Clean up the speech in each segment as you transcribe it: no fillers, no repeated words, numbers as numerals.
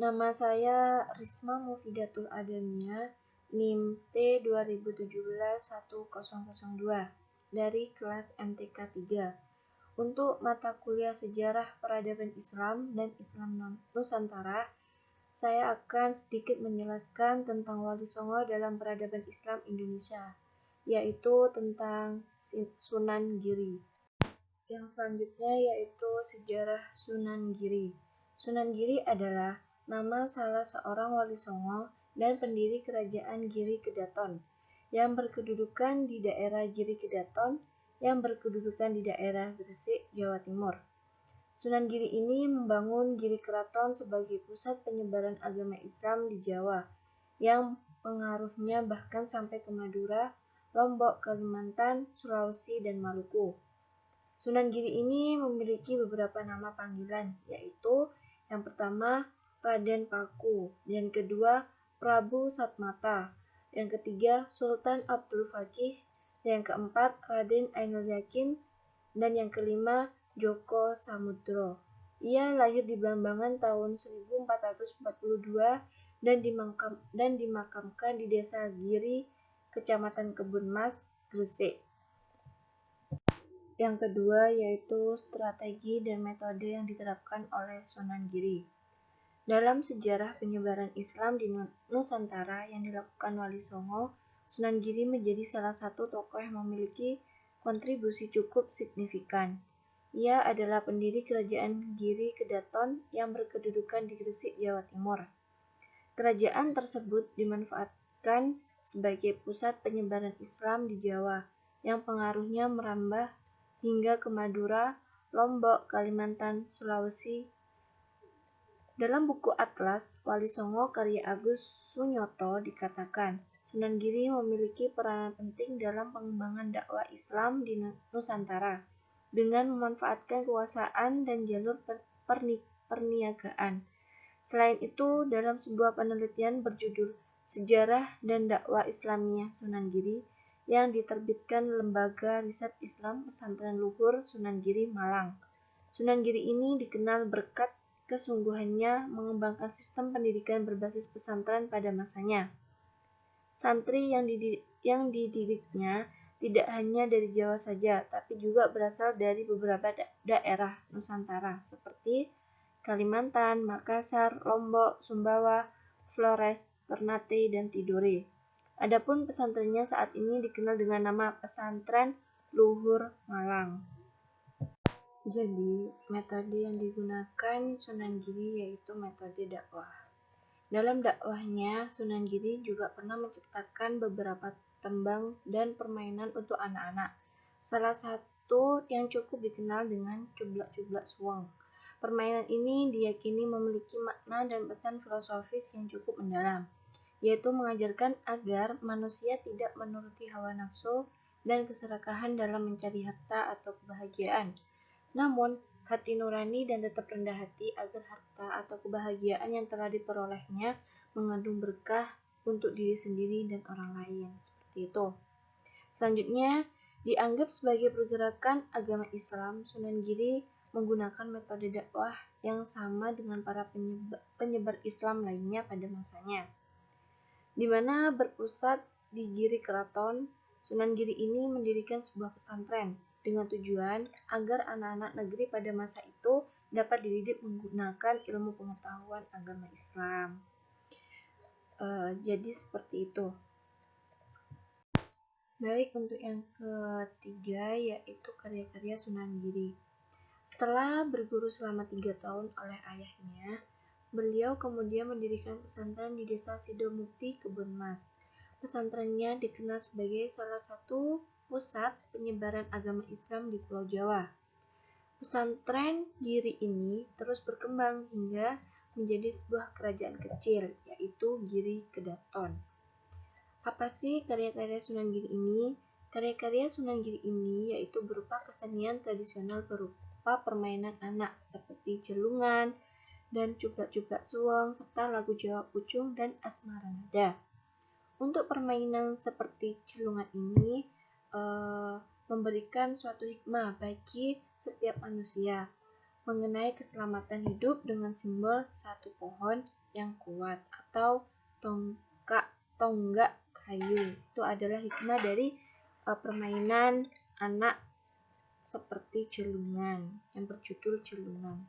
Nama saya Risma Mufidatul Adamia, NIM T20171002 dari kelas MTK 3. Untuk mata kuliah Sejarah Peradaban Islam dan Islam Nusantara, saya akan sedikit menjelaskan tentang Wali Songo dalam peradaban Islam Indonesia, yaitu tentang Sunan Giri. Yang selanjutnya yaitu sejarah Sunan Giri. Sunan Giri adalah nama salah seorang Wali Songo dan pendiri Kerajaan Giri Kedaton yang berkedudukan di daerah Giri Kedaton yang berkedudukan di daerah Gresik, Jawa Timur. Sunan Giri ini membangun Giri Keraton sebagai pusat penyebaran agama Islam di Jawa yang pengaruhnya bahkan sampai ke Madura, Lombok, Kalimantan, Sulawesi, dan Maluku. Sunan Giri ini memiliki beberapa nama panggilan, yaitu yang pertama Raden Paku, yang kedua Prabu Satmata, yang ketiga Sultan Abdul Fakih, yang keempat Raden Ainul Yakin, dan yang kelima Joko Samudro. Ia lahir di Blambangan tahun 1442 dan dimakamkan di Desa Giri, Kecamatan Kebun Mas, Gresik. Yang kedua yaitu strategi dan metode yang diterapkan oleh Sunan Giri. Dalam sejarah penyebaran Islam di Nusantara yang dilakukan Wali Songo, Sunan Giri menjadi salah satu tokoh yang memiliki kontribusi cukup signifikan. Ia adalah pendiri Kerajaan Giri Kedaton yang berkedudukan di Gresik, Jawa Timur. Kerajaan tersebut dimanfaatkan sebagai pusat penyebaran Islam di Jawa yang pengaruhnya merambah hingga ke Madura, Lombok, Kalimantan, Sulawesi. Dalam buku Atlas Wali Songo karya Agus Sunyoto dikatakan, Sunan Giri memiliki peranan penting dalam pengembangan dakwah Islam di Nusantara dengan memanfaatkan kekuasaan dan jalur perniagaan. Selain itu, dalam sebuah penelitian berjudul Sejarah dan Dakwah Islamiyah Sunan Giri yang diterbitkan Lembaga Riset Islam Pesantren Luhur Sunan Giri, Malang. Sunan Giri ini dikenal berkat kesungguhannya mengembangkan sistem pendidikan berbasis pesantren pada masanya. Santri yang dididiknya tidak hanya dari Jawa saja, tapi juga berasal dari beberapa daerah Nusantara seperti Kalimantan, Makassar, Lombok, Sumbawa, Flores, Ternate, dan Tidore. Adapun pesantrennya saat ini dikenal dengan nama Pesantren Luhur Malang. Jadi, metode yang digunakan Sunan Giri yaitu metode dakwah. Dalam dakwahnya, Sunan Giri juga pernah menciptakan beberapa tembang dan permainan untuk anak-anak. Salah satu yang cukup dikenal dengan Cublak-Cublak Suweng. Permainan ini diyakini memiliki makna dan pesan filosofis yang cukup mendalam, yaitu mengajarkan agar manusia tidak menuruti hawa nafsu dan keserakahan dalam mencari harta atau kebahagiaan, namun hati nurani dan tetap rendah hati agar harta atau kebahagiaan yang telah diperolehnya mengandung berkah untuk diri sendiri dan orang lain. Seperti itu. Selanjutnya, dianggap sebagai pergerakan agama Islam, Sunan Giri menggunakan metode dakwah yang sama dengan para penyebar Islam lainnya pada masanya. Di mana berpusat di Giri Keraton, Sunan Giri ini mendirikan sebuah pesantren dengan tujuan agar anak-anak negeri pada masa itu dapat dididik menggunakan ilmu pengetahuan agama Islam. Jadi seperti itu. Baik, untuk yang ketiga yaitu karya-karya Sunan Giri. Setelah berguru selama 3 tahun oleh ayahnya, beliau kemudian mendirikan pesantren di Desa Sidomukti, Kebun Mas. Pesantrennya dikenal sebagai salah satu pusat penyebaran agama Islam di Pulau Jawa. Pesantren Giri ini terus berkembang hingga menjadi sebuah kerajaan kecil, yaitu Giri Kedaton. Apa sih karya-karya Sunan Giri ini? Karya-karya Sunan Giri ini yaitu berupa kesenian tradisional berupa permainan anak seperti celungan dan Cublak-Cublak Suweng serta lagu Jawa Pucung dan Asmara Nada. Untuk permainan seperti celungan ini memberikan suatu hikmah bagi setiap manusia mengenai keselamatan hidup dengan simbol satu pohon yang kuat atau tonggak kayu. Itu adalah hikmah dari permainan anak seperti celungan yang berjudul celungan.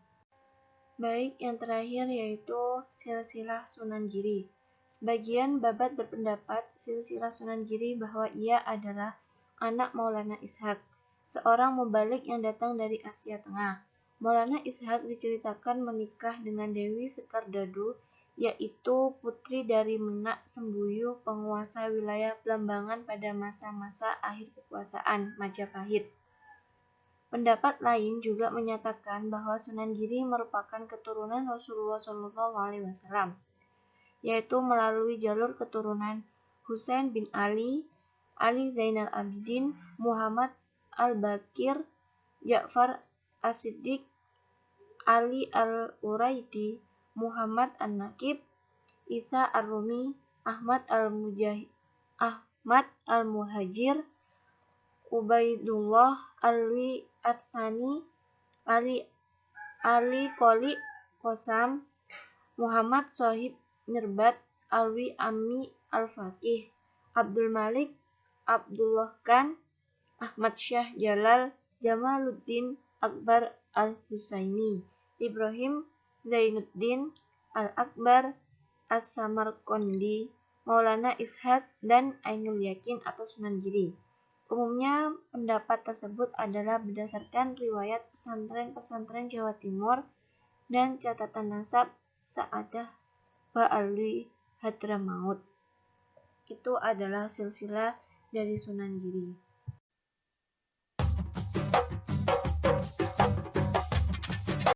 Baik, yang terakhir yaitu silsilah Sunan Giri. Sebagian babat berpendapat silsilah Sunan Giri bahwa ia adalah anak Maulana Ishaq, seorang mubalik yang datang dari Asia Tengah. Maulana Ishaq diceritakan menikah dengan Dewi Sekardadu, yaitu putri dari Menak Sembuyu, penguasa wilayah Blambangan pada masa-masa akhir kekuasaan Majapahit. Pendapat lain juga menyatakan bahwa Sunan Giri merupakan keturunan Rasulullah SAW, yaitu melalui jalur keturunan Husain bin Ali, Ali Zainal Abidin, Muhammad Al-Baqir, Ja'far As-Siddiq, Ali Al-Uraidi, Muhammad An-Naqib, Isa Ar-Rumi, Ahmad Al-Muhajir, Ubaidullah Alwi Atsani, Ali Qoli Qosam, Muhammad Sohib Mirbat Alwi Ammi Al-Faqih, Abdul Malik Abdullah Khan, Ahmad Syah Jalal, Jamaluddin Akbar Al-Husaini, Ibrahim Zainuddin Al-Akbar As-Samarqandi, Maulana Ishaq, dan Ainul Yakin atau Sunan Giri. Umumnya pendapat tersebut adalah berdasarkan riwayat pesantren-pesantren Jawa Timur dan catatan nasab Sa'adah Ba'alwi Hadramaut. Itu adalah silsilah dari Sunan Giri.